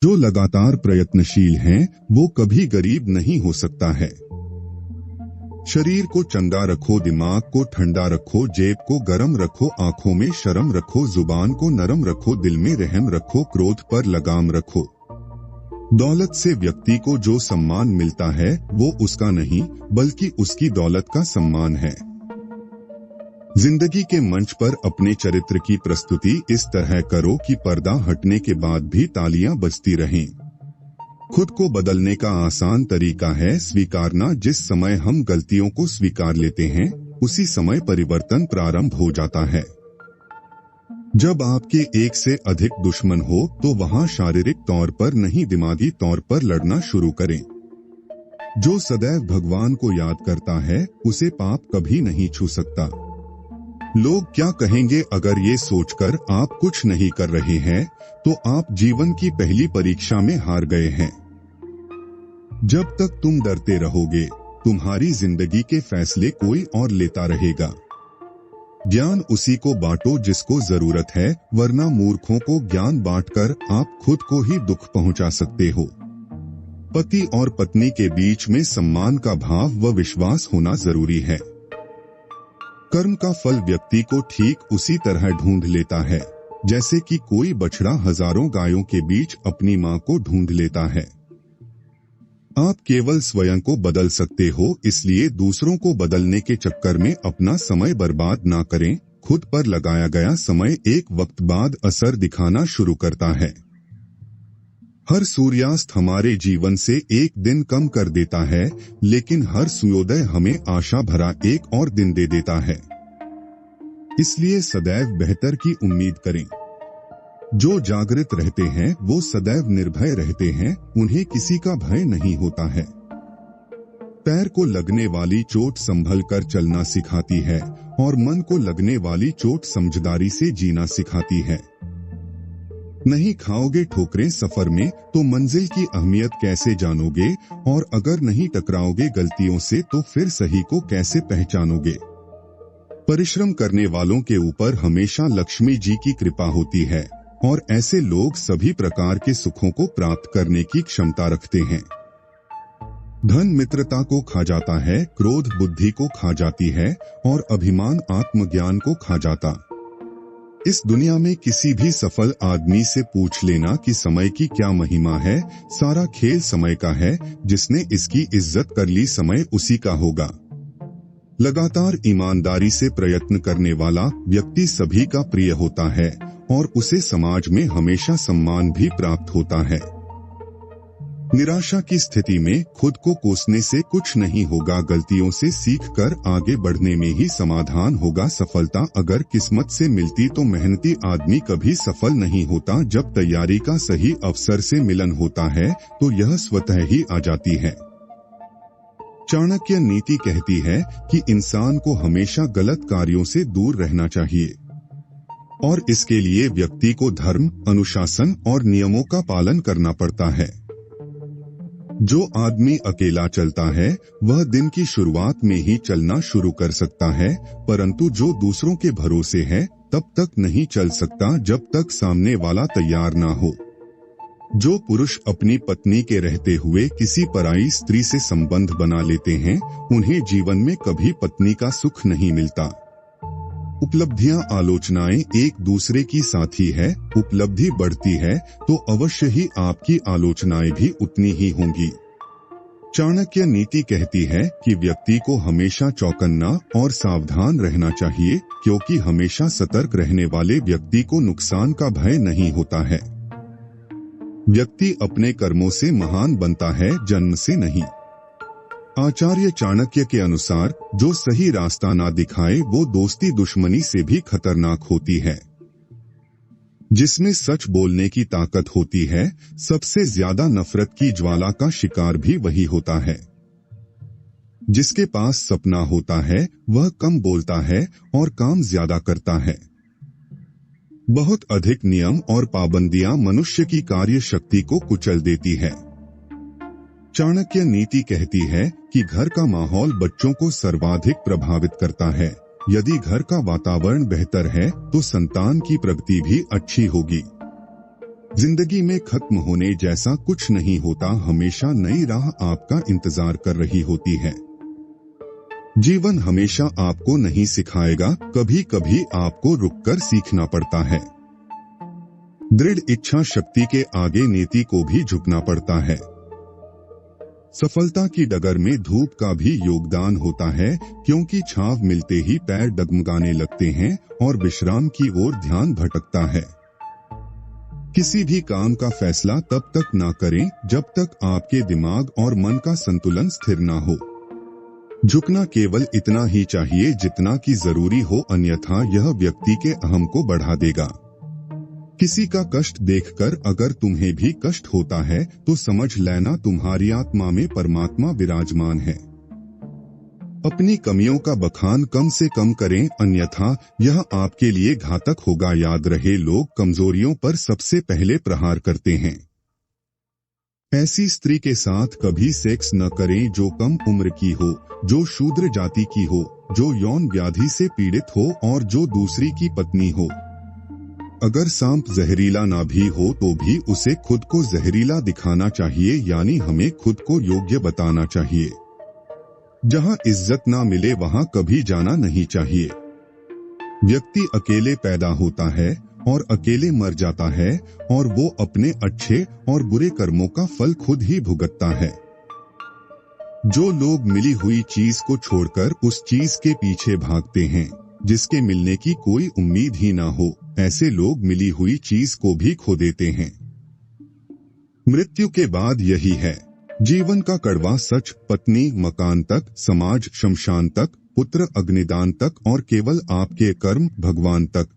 जो लगातार प्रयत्नशील हैं, वो कभी गरीब नहीं हो सकता है। शरीर को चंगा रखो, दिमाग को ठंडा रखो, जेब को गरम रखो, आंखों में शर्म रखो, जुबान को नरम रखो, दिल में रहम रखो, क्रोध पर लगाम रखो। दौलत से व्यक्ति को जो सम्मान मिलता है वो उसका नहीं बल्कि उसकी दौलत का सम्मान है। जिंदगी के मंच पर अपने चरित्र की प्रस्तुति इस तरह करो कि पर्दा हटने के बाद भी तालियां बजती रहें। खुद को बदलने का आसान तरीका है स्वीकारना। जिस समय हम गलतियों को स्वीकार लेते हैं, उसी समय परिवर्तन प्रारंभ हो जाता है। जब आपके एक से अधिक दुश्मन हो तो वहां शारीरिक तौर पर नहीं, दिमागी तौर पर लड़ना शुरू करें। जो सदैव भगवान को याद करता है, उसे पाप कभी नहीं छू सकता। लोग क्या कहेंगे अगर ये सोचकर आप कुछ नहीं कर रहे हैं, तो आप जीवन की पहली परीक्षा में हार गए हैं। जब तक तुम डरते रहोगे, तुम्हारी जिंदगी के फैसले कोई और लेता रहेगा। ज्ञान उसी को बांटो जिसको जरूरत है, वरना मूर्खों को ज्ञान बांटकर आप खुद को ही दुख पहुंचा सकते हो। पति और पत्नी के बीच में सम्मान का भाव व विश्वास होना जरूरी है। कर्म का फल व्यक्ति को ठीक उसी तरह ढूंढ लेता है जैसे कि कोई बछड़ा हजारों गायों के बीच अपनी मां को ढूंढ लेता है। आप केवल स्वयं को बदल सकते हो, इसलिए दूसरों को बदलने के चक्कर में अपना समय बर्बाद ना करें। खुद पर लगाया गया समय एक वक्त बाद असर दिखाना शुरू करता है। हर सूर्यास्त हमारे जीवन से एक दिन कम कर देता है, लेकिन हर सूर्योदय हमें आशा भरा एक और दिन दे देता है। इसलिए सदैव बेहतर की उम्मीद करें। जो जागृत रहते हैं वो सदैव निर्भय रहते हैं, उन्हें किसी का भय नहीं होता है। पैर को लगने वाली चोट संभल कर चलना सिखाती है और मन को लगने वाली चोट समझदारी से जीना सिखाती है। नहीं खाओगे ठोकरें सफर में तो मंजिल की अहमियत कैसे जानोगे, और अगर नहीं टकराओगे गलतियों से तो फिर सही को कैसे पहचानोगे। परिश्रम करने वालों के ऊपर हमेशा लक्ष्मी जी की कृपा होती है और ऐसे लोग सभी प्रकार के सुखों को प्राप्त करने की क्षमता रखते हैं। धन मित्रता को खा जाता है, क्रोध बुद्धि को खा जाती है और अभिमान आत्मज्ञान को खा जाता। इस दुनिया में किसी भी सफल आदमी से पूछ लेना कि समय की क्या महिमा है। सारा खेल समय का है, जिसने इसकी इज्जत कर ली समय उसी का होगा। लगातार ईमानदारी से प्रयत्न करने वाला व्यक्ति सभी का प्रिय होता है और उसे समाज में हमेशा सम्मान भी प्राप्त होता है। निराशा की स्थिति में खुद को कोसने से कुछ नहीं होगा, गलतियों से सीखकर आगे बढ़ने में ही समाधान होगा। सफलता अगर किस्मत से मिलती तो मेहनती आदमी कभी सफल नहीं होता। जब तैयारी का सही अवसर से मिलन होता है तो यह स्वतः ही आ जाती है। चाणक्य नीति कहती है कि इंसान को हमेशा गलत कार्यों से दूर रहना चाहिए और इसके लिए व्यक्ति को धर्म, अनुशासन और नियमों का पालन करना पड़ता है। जो आदमी अकेला चलता है वह दिन की शुरुआत में ही चलना शुरू कर सकता है, परंतु जो दूसरों के भरोसे है तब तक नहीं चल सकता जब तक सामने वाला तैयार ना हो। जो पुरुष अपनी पत्नी के रहते हुए किसी पराई स्त्री से संबंध बना लेते हैं, उन्हें जीवन में कभी पत्नी का सुख नहीं मिलता। उपलब्धियां, आलोचनाएं एक दूसरे की साथी है। उपलब्धि बढ़ती है तो अवश्य ही आपकी आलोचनाएं भी उतनी ही होंगी। चाणक्य नीति कहती है कि व्यक्ति को हमेशा चौकन्ना और सावधान रहना चाहिए, क्योंकि हमेशा सतर्क रहने वाले व्यक्ति को नुकसान का भय नहीं होता है। व्यक्ति अपने कर्मों से महान बनता है, जन्म से नहीं। आचार्य चाणक्य के अनुसार जो सही रास्ता ना दिखाए वो दोस्ती दुश्मनी से भी खतरनाक होती है। जिसमें सच बोलने की ताकत होती है, सबसे ज्यादा नफरत की ज्वाला का शिकार भी वही होता है। जिसके पास सपना होता है वह कम बोलता है और काम ज्यादा करता है। बहुत अधिक नियम और पाबंदियां मनुष्य की कार्य शक्ति को कुचल देती है। चाणक्य नीति कहती है कि घर का माहौल बच्चों को सर्वाधिक प्रभावित करता है। यदि घर का वातावरण बेहतर है तो संतान की प्रगति भी अच्छी होगी। जिंदगी में खत्म होने जैसा कुछ नहीं होता, हमेशा नई राह आपका इंतजार कर रही होती है। जीवन हमेशा आपको नहीं सिखाएगा, कभी कभी आपको रुककर सीखना पड़ता है। दृढ़ इच्छा शक्ति के आगे नीति को भी झुकना पड़ता है। सफलता की डगर में धूप का भी योगदान होता है, क्योंकि छांव मिलते ही पैर डगमगाने लगते हैं और विश्राम की ओर ध्यान भटकता है। किसी भी काम का फैसला तब तक ना करें जब तक आपके दिमाग और मन का संतुलन स्थिर ना हो। झुकना केवल इतना ही चाहिए जितना कि जरूरी हो, अन्यथा यह व्यक्ति के अहम को बढ़ा देगा। किसी का कष्ट देखकर अगर तुम्हें भी कष्ट होता है तो समझ लेना तुम्हारी आत्मा में परमात्मा विराजमान है। अपनी कमियों का बखान कम से कम करें, अन्यथा यह आपके लिए घातक होगा। याद रहे, लोग कमजोरियों पर सबसे पहले प्रहार करते हैं। ऐसी स्त्री के साथ कभी सेक्स न करें जो कम उम्र की हो, जो शूद्र जाति की हो, जो यौन व्याधि से पीड़ित हो और जो दूसरी की पत्नी हो। अगर सांप जहरीला ना भी हो तो भी उसे खुद को जहरीला दिखाना चाहिए, यानी हमें खुद को योग्य बताना चाहिए। जहां इज्जत ना मिले वहां कभी जाना नहीं चाहिए। व्यक्ति अकेले पैदा होता है और अकेले मर जाता है, और वो अपने अच्छे और बुरे कर्मों का फल खुद ही भुगतता है। जो लोग मिली हुई चीज को छोड़कर उस चीज के पीछे भागते हैं जिसके मिलने की कोई उम्मीद ही ना हो, ऐसे लोग मिली हुई चीज को भी खो देते हैं। मृत्यु के बाद यही है जीवन का कड़वा सच। पत्नी मकान तक, समाज शमशान तक, पुत्र अग्निदान तक और केवल आपके कर्म भगवान तक।